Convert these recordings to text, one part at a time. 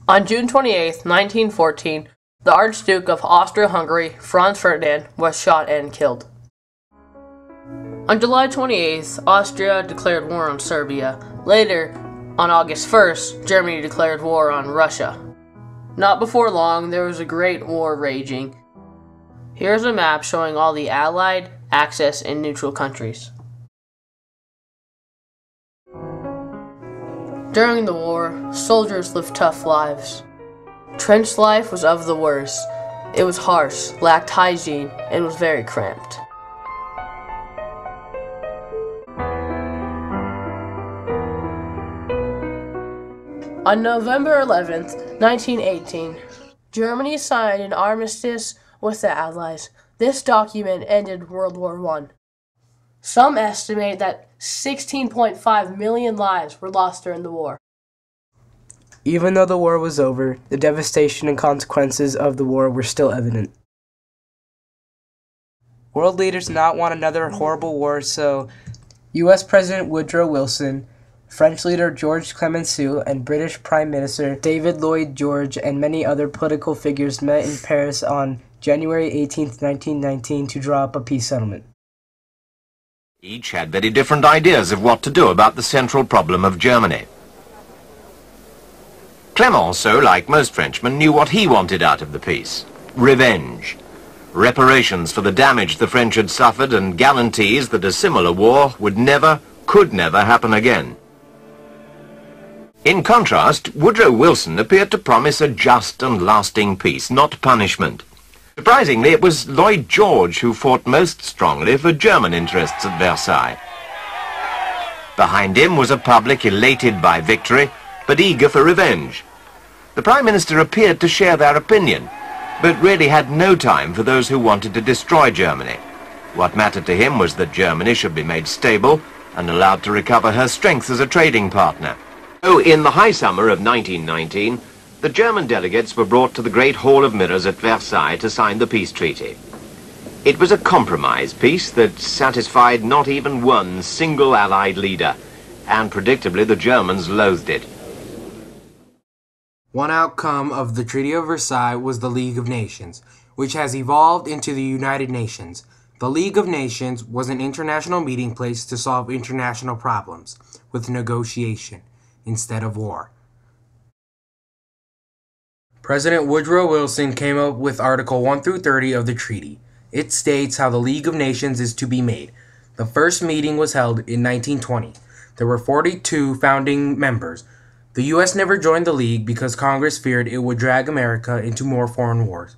On June 28, 1914, the Archduke of Austria-Hungary, Franz Ferdinand, was shot and killed. On July 28th, Austria declared war on Serbia. Later, on August 1st, Germany declared war on Russia. Not before long, there was a great war raging. Here's a map showing all the Allied, Axis, and neutral countries. During the war, soldiers lived tough lives. Trench life was of the worst. It was harsh, lacked hygiene, and was very cramped. On November 11, 1918, Germany signed an armistice with the Allies. This document ended World War I. Some estimate that 16.5 million lives were lost during the war. Even though the war was over, the devastation and consequences of the war were still evident. World leaders did not want another horrible war, so U.S. President Woodrow Wilson, French leader Georges Clemenceau, and British Prime Minister David Lloyd George and many other political figures met in Paris on January 18, 1919 to draw up a peace settlement. Each had very different ideas of what to do about the central problem of Germany. Clemenceau, like most Frenchmen, knew what he wanted out of the peace: revenge, reparations for the damage the French had suffered, and guarantees that a similar war would never, could never happen again. In contrast, Woodrow Wilson appeared to promise a just and lasting peace, not punishment. Surprisingly, it was Lloyd George who fought most strongly for German interests at Versailles. Behind him was a public elated by victory, but eager for revenge. The Prime Minister appeared to share their opinion, but really had no time for those who wanted to destroy Germany. What mattered to him was that Germany should be made stable and allowed to recover her strength as a trading partner. So, in the high summer of 1919, the German delegates were brought to the Great Hall of Mirrors at Versailles to sign the peace treaty. It was a compromise peace that satisfied not even one single Allied leader, and predictably the Germans loathed it. One outcome of the Treaty of Versailles was the League of Nations, which has evolved into the United Nations. The League of Nations was an international meeting place to solve international problems, with negotiation instead of war. President Woodrow Wilson came up with Article 1 through 30 of the treaty. It states how the League of Nations is to be made. The first meeting was held in 1920. There were 42 founding members. The U.S. never joined the League because Congress feared it would drag America into more foreign wars.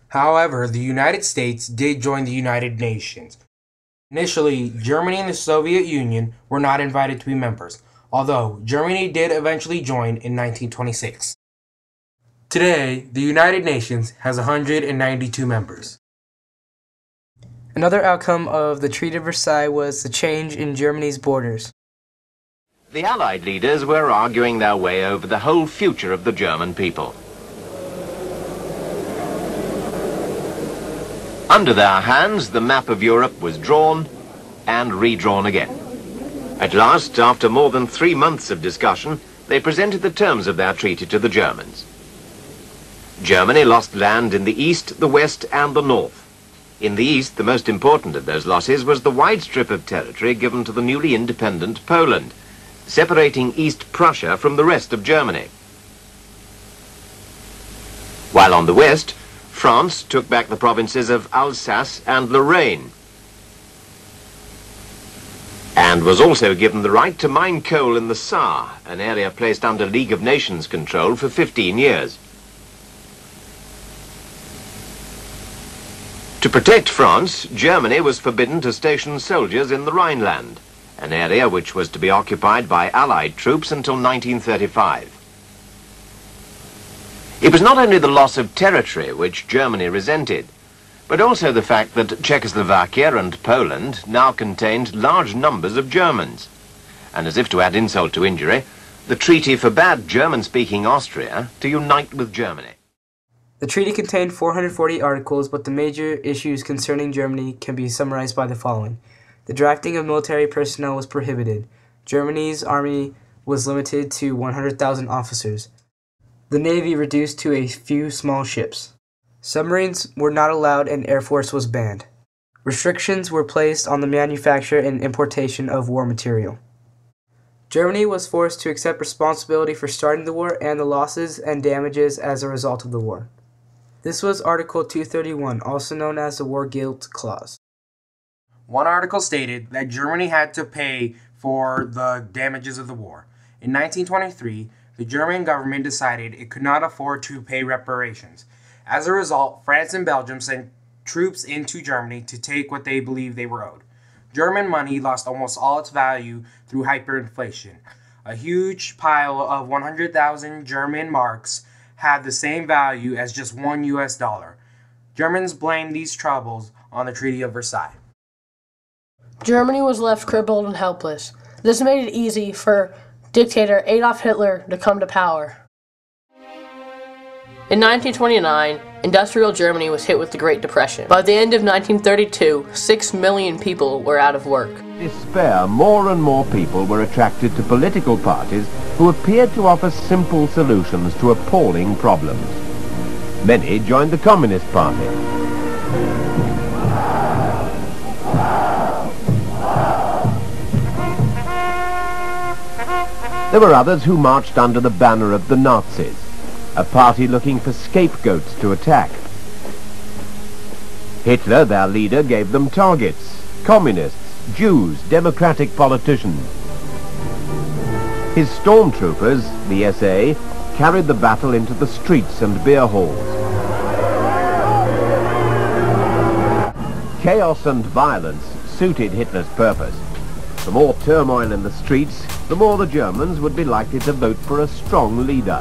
However, the United States did join the United Nations. Initially, Germany and the Soviet Union were not invited to be members, although Germany did eventually join in 1926. Today, the United Nations has 192 members. Another outcome of the Treaty of Versailles was the change in Germany's borders. The Allied leaders were arguing their way over the whole future of the German people. Under their hands, the map of Europe was drawn and redrawn again. At last, after more than 3 months of discussion, they presented the terms of their treaty to the Germans. Germany lost land in the east, the west, and the north. In the east, the most important of those losses was the wide strip of territory given to the newly independent Poland, separating East Prussia from the rest of Germany. While on the west, France took back the provinces of Alsace and Lorraine, and was also given the right to mine coal in the Saar, an area placed under League of Nations control for 15 years. To protect France, Germany was forbidden to station soldiers in the Rhineland, an area which was to be occupied by Allied troops until 1935. It was not only the loss of territory which Germany resented, but also the fact that Czechoslovakia and Poland now contained large numbers of Germans. And as if to add insult to injury, the treaty forbade German-speaking Austria to unite with Germany. The treaty contained 440 articles, but the major issues concerning Germany can be summarized by the following. The drafting of military personnel was prohibited. Germany's army was limited to 100,000 officers. the Navy reduced to a few small ships. Submarines were not allowed and Air Force was banned. Restrictions were placed on the manufacture and importation of war material. Germany was forced to accept responsibility for starting the war and the losses and damages as a result of the war. This was Article 231, also known as the War Guilt Clause. One article stated that Germany had to pay for the damages of the war. In 1923, the German government decided it could not afford to pay reparations. As a result, France and Belgium sent troops into Germany to take what they believed they were owed. German money lost almost all its value through hyperinflation. A huge pile of 100,000 German marks had the same value as just $1 US. Germans blamed these troubles on the Treaty of Versailles. Germany was left crippled and helpless. This made it easy for dictator Adolf Hitler to come to power. In 1929, industrial Germany was hit with the Great Depression. By the end of 1932, 6 million people were out of work. In despair, more and more people were attracted to political parties who appeared to offer simple solutions to appalling problems. Many joined the Communist Party. There were others who marched under the banner of the Nazis, a party looking for scapegoats to attack. Hitler, their leader, gave them targets: communists, Jews, democratic politicians. His stormtroopers, the SA, carried the battle into the streets and beer halls. Chaos and violence suited Hitler's purpose. The more turmoil in the streets, the more the Germans would be likely to vote for a strong leader.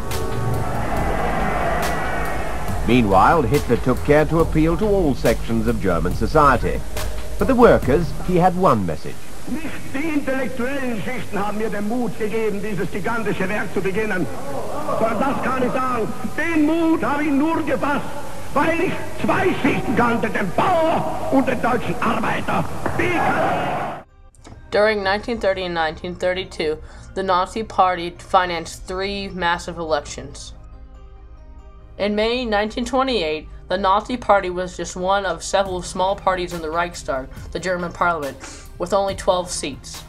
Meanwhile, Hitler took care to appeal to all sections of German society. For the workers, he had one message. Nicht die intellektuellen Schichten haben mir den Mut gegeben, dieses gigantische Werk zu beginnen. Sondern das kann ich sagen, den Mut habe ich nur gefasst, weil ich zwei Schichten kannte, den Bauer und den deutschen Arbeiter. During 1930 and 1932, the Nazi Party financed 3 massive elections. In May 1928, the Nazi Party was just one of several small parties in the Reichstag, the German parliament, with only 12 seats.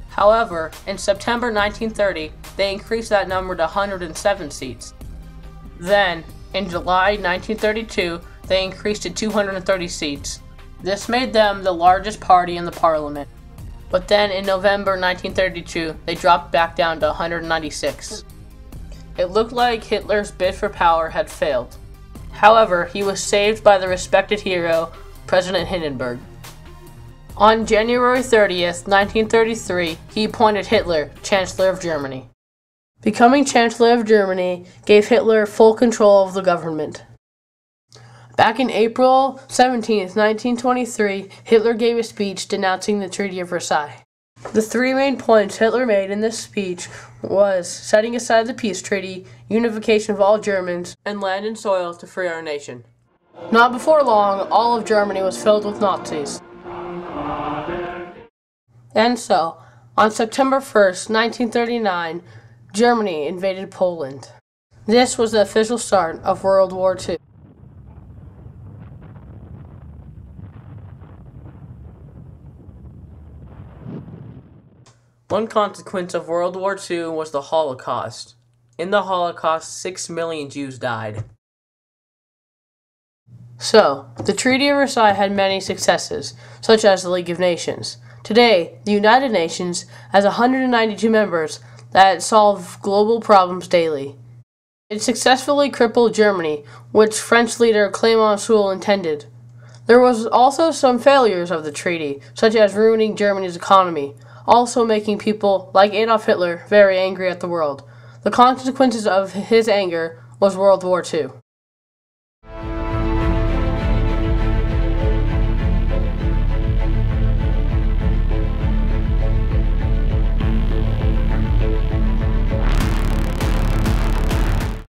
However, in September 1930, they increased that number to 107 seats. Then, in July 1932, they increased to 230 seats. This made them the largest party in the parliament. But then in November 1932, they dropped back down to 196. It looked like Hitler's bid for power had failed. However, he was saved by the respected hero, President Hindenburg. On January 30th, 1933, he appointed Hitler Chancellor of Germany. Becoming Chancellor of Germany gave Hitler full control of the government. Back in April 17th, 1923, Hitler gave a speech denouncing the Treaty of Versailles. The 3 main points Hitler made in this speech was setting aside the peace treaty, unification of all Germans, and land and soil to free our nation. Not before long, all of Germany was filled with Nazis. And so, on September 1st, 1939, Germany invaded Poland. This was the official start of World War II. One consequence of World War II was the Holocaust. In the Holocaust, 6 million Jews died. So, the Treaty of Versailles had many successes, such as the League of Nations. Today, the United Nations has 192 members that solve global problems daily. It successfully crippled Germany, which French leader Clément Soult intended. There was also some failures of the treaty, such as ruining Germany's economy, also making people like Adolf Hitler very angry at the world. The consequences of his anger was World War II.